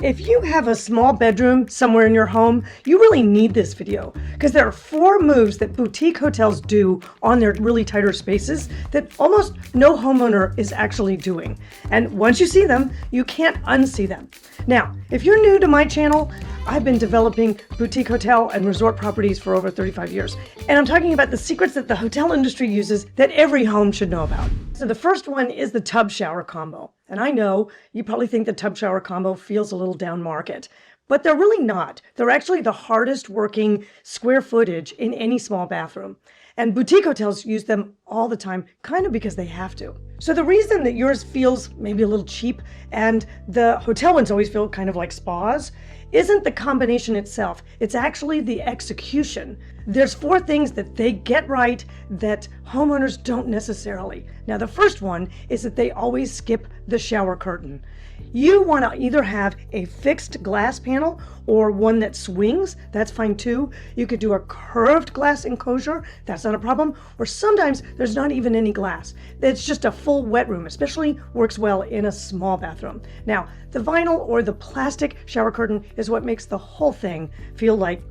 If you have a small bedroom somewhere in your home, you really need this video because there are 4 moves that boutique hotels do on their really tighter spaces that almost no homeowner is actually doing. And once you see them, you can't unsee them. Now, if you're new to my channel, I've been developing boutique hotel and resort properties for over 35 years. And I'm talking about the secrets that the hotel industry uses that every home should know about. So the first one is the tub shower combo. And I know you probably think the tub shower combo feels a little down market, but they're really not. They're actually the hardest working square footage in any small bathroom. And boutique hotels use them all the time, kind of because they have to. So the reason that yours feels maybe a little cheap and the hotel ones always feel kind of like spas isn't the combination itself. It's actually the execution. There's 4 things that they get right that homeowners don't necessarily. Now, the first one is that they always skip the shower curtain. You want to either have a fixed glass panel or one that swings. That's fine too. You could do a curved glass enclosure. That's not a problem. Or sometimes there's not even any glass. It's just a full wet room, especially works well in a small bathroom. Now, the vinyl or the plastic shower curtain is what makes the whole thing feel like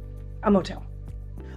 a motel.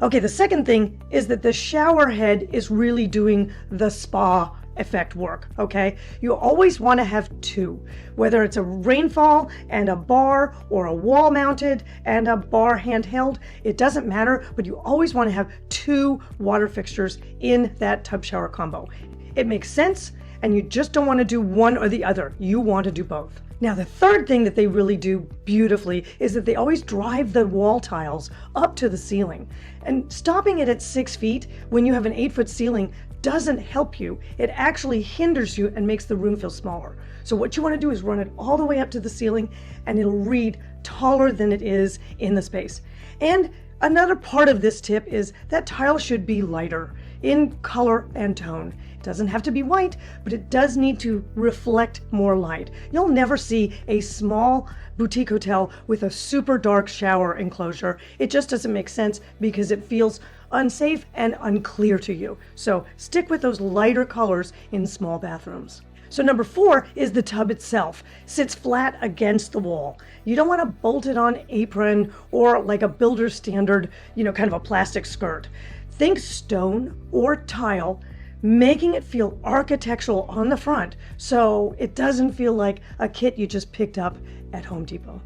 Okay, the second thing is that the shower head is really doing the spa effect work, okay? You always want to have 2, whether it's a rainfall and a bar or a wall mounted and a bar handheld, it doesn't matter, but you always want to have 2 water fixtures in that tub shower combo. It makes sense, and you just don't want to do one or the other. You want to do both. Now, the third thing that they really do beautifully is that they always drive the wall tiles up to the ceiling. And stopping it at 6 feet when you have an 8-foot ceiling doesn't help you. It actually hinders you and makes the room feel smaller. So what you want to do is run it all the way up to the ceiling and it'll read taller than it is in the space. And another part of this tip is that tile should be lighter in color and tone. It doesn't have to be white, but it does need to reflect more light. You'll never see a small boutique hotel with a super dark shower enclosure. It just doesn't make sense because it feels unsafe and unclear to you. So stick with those lighter colors in small bathrooms. So number 4 is the tub itself. Sits flat against the wall. You don't want a bolted on apron or like a builder standard, kind of a plastic skirt. Think stone or tile, making it feel architectural on the front so it doesn't feel like a kit you just picked up at Home Depot.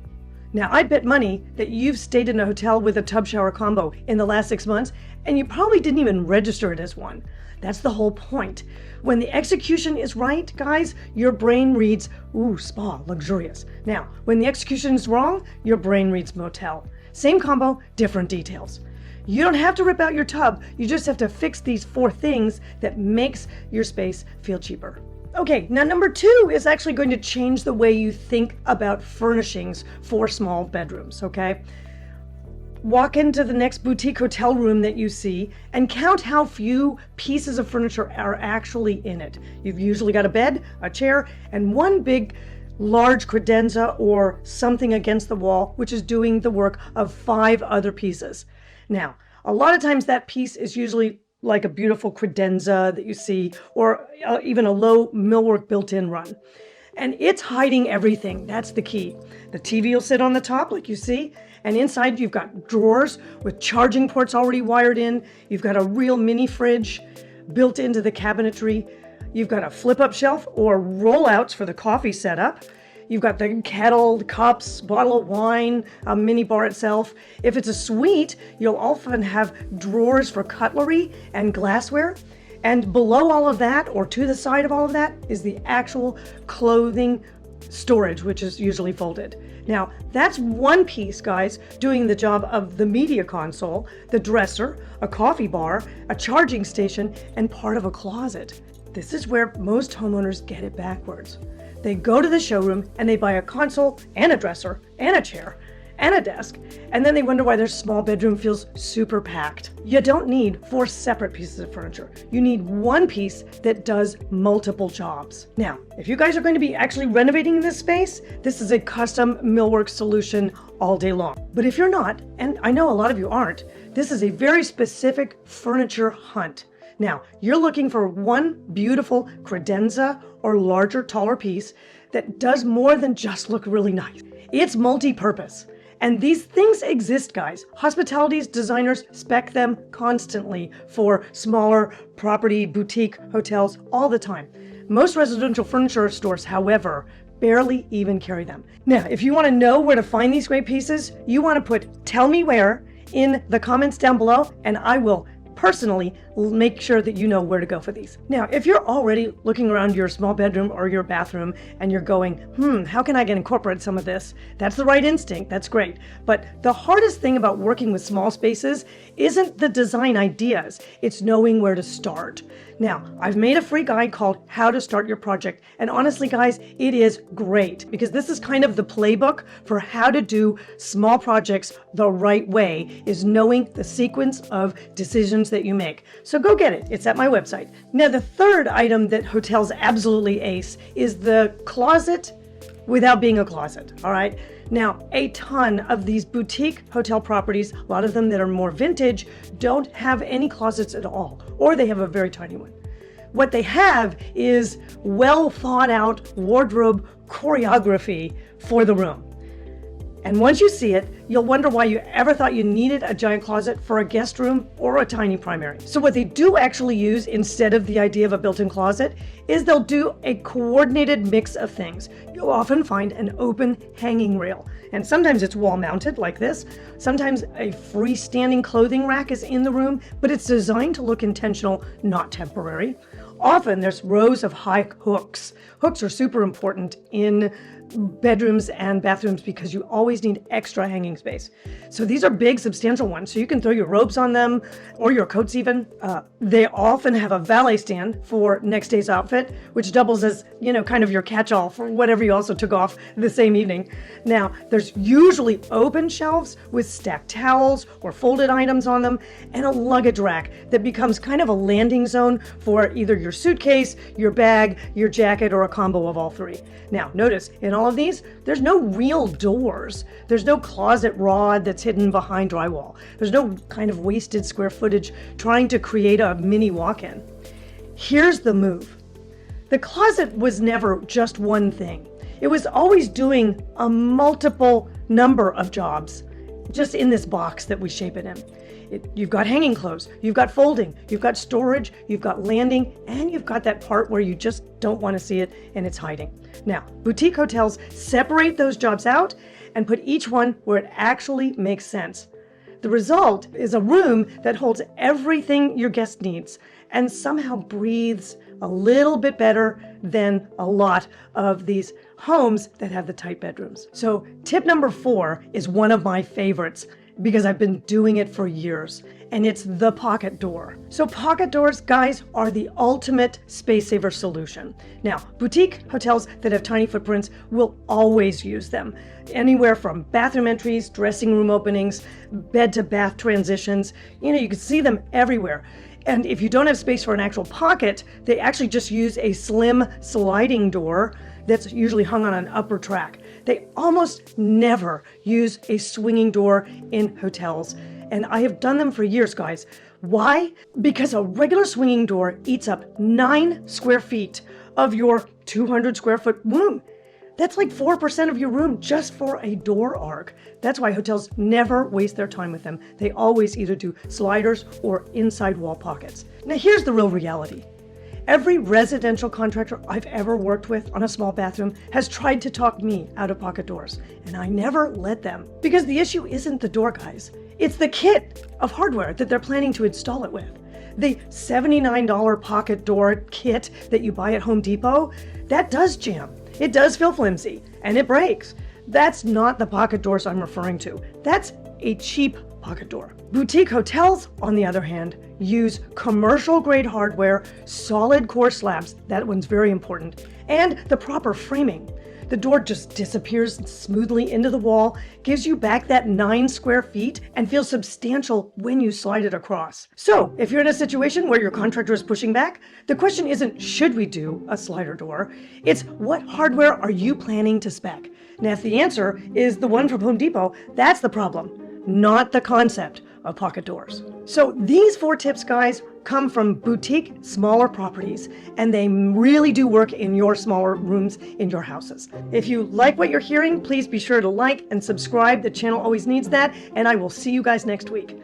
Now, I bet money that you've stayed in a hotel with a tub shower combo in the last 6 months, and you probably didn't even register it as one. That's the whole point. When the execution is right, guys, your brain reads, ooh, spa, luxurious. Now, when the execution is wrong, your brain reads motel. Same combo, different details. You don't have to rip out your tub. You just have to fix these 4 things that makes your space feel cheaper. Okay, now number 2 is actually going to change the way you think about furnishings for small bedrooms, okay? Walk into the next boutique hotel room that you see and count how few pieces of furniture are actually in it. You've usually got a bed, a chair, and one big large credenza or something against the wall, which is doing the work of 5 other pieces. Now, a lot of times that piece is usually like a beautiful credenza that you see, or even a low millwork built-in run. And it's hiding everything. That's the key. The TV will sit on the top, like you see, and inside you've got drawers with charging ports already wired in. You've got a real mini fridge built into the cabinetry. You've got a flip-up shelf or rollouts for the coffee setup. You've got the kettle, cups, bottle of wine, a mini bar itself. If it's a suite, you'll often have drawers for cutlery and glassware. And below all of that, or to the side of all of that, is the actual clothing storage, which is usually folded. Now, that's one piece, guys, doing the job of the media console, the dresser, a coffee bar, a charging station, and part of a closet. This is where most homeowners get it backwards. They go to the showroom and they buy a console and a dresser and a chair and a desk, and then they wonder why their small bedroom feels super packed. You don't need 4 separate pieces of furniture. You need one piece that does multiple jobs. Now, if you guys are going to be actually renovating this space, this is a custom millwork solution all day long. But if you're not, and I know a lot of you aren't, this is a very specific furniture hunt. Now, you're looking for one beautiful credenza or larger, taller piece that does more than just look really nice. it's multi-purpose. And these things exist, guys. Hospitality designers spec them constantly for smaller property, boutique hotels all the time. Most residential furniture stores, however, barely even carry them. Now, if you want to know where to find these great pieces, you want to put "tell me where" in the comments down below, and I will personally make sure that you know where to go for these. Now, if you're already looking around your small bedroom or your bathroom and you're going, how can I incorporate some of this? That's the right instinct. That's great. But the hardest thing about working with small spaces isn't the design ideas. It's knowing where to start. Now, I've made a free guide called How to Start Your Project. And honestly, guys, it is great because this is kind of the playbook for how to do small projects the right way, is knowing the sequence of decisions that you make. So go get it. It's at my website. Now, the third item that hotels absolutely ace is the closet without being a closet. All right. Now, a ton of these boutique hotel properties, a lot of them that are more vintage, don't have any closets at all, or they have a very tiny one. What they have is well thought out wardrobe choreography for the room. And once you see it, you'll wonder why you ever thought you needed a giant closet for a guest room or a tiny primary. So what they do actually use instead of the idea of a built-in closet is they'll do a coordinated mix of things. You'll often find an open hanging rail, and sometimes it's wall mounted like this. Sometimes a freestanding clothing rack is in the room, but it's designed to look intentional, not temporary. Often there's rows of high hooks. Hooks are super important in bedrooms and bathrooms because you always need extra hanging space. So these are big, substantial ones, so you can throw your robes on them or your coats even. They often have a valet stand for next day's outfit, which doubles as, kind of your catch-all for whatever you also took off the same evening. Now, there's usually open shelves with stacked towels or folded items on them, and a luggage rack that becomes kind of a landing zone for either your suitcase, your bag, your jacket, or a combo of all three. Now, notice, in all of these, there's no real doors. There's no closet rod that's hidden behind drywall. There's no kind of wasted square footage trying to create a mini walk-in. Here's the move. The closet was never just one thing. It was always doing a multiple number of jobs just in this box that we shape it in. You've got hanging clothes, you've got folding, you've got storage, you've got landing, and you've got that part where you just don't want to see it and it's hiding. Now, boutique hotels separate those jobs out and put each one where it actually makes sense. The result is a room that holds everything your guest needs and somehow breathes a little bit better than a lot of these homes that have the tight bedrooms. So tip number 4 is one of my favorites, because I've been doing it for years, and it's the pocket door. So pocket doors, guys, are the ultimate space saver solution. Now, boutique hotels that have tiny footprints will always use them. Anywhere from bathroom entries, dressing room openings, bed to bath transitions, you can see them everywhere. And if you don't have space for an actual pocket, they actually just use a slim sliding door that's usually hung on an upper track. They almost never use a swinging door in hotels. And I have done them for years, guys. Why? Because a regular swinging door eats up 9 square feet of your 200 square foot room. That's like 4% of your room just for a door arc. That's why hotels never waste their time with them. They always either do sliders or inside wall pockets. Now here's the real reality. Every residential contractor I've ever worked with on a small bathroom has tried to talk me out of pocket doors, and I never let them. Because the issue isn't the door, guys. It's the kit of hardware that they're planning to install it with. The $79 pocket door kit that you buy at Home Depot, that does jam. It does feel flimsy, and it breaks. That's not the pocket doors I'm referring to. That's a cheap pocket door. Boutique hotels, on the other hand, use commercial grade hardware, solid core slabs, that one's very important, and the proper framing. The door just disappears smoothly into the wall, gives you back that 9 square feet, and feels substantial when you slide it across. So, if you're in a situation where your contractor is pushing back, the question isn't should we do a slider door, it's what hardware are you planning to spec? Now, if the answer is the one from Home Depot, that's the problem, not the concept of pocket doors. So these 4 tips, guys, come from boutique, smaller properties, and they really do work in your smaller rooms in your houses. If you like what you're hearing, please be sure to like and subscribe. The channel always needs that, and I will see you guys next week.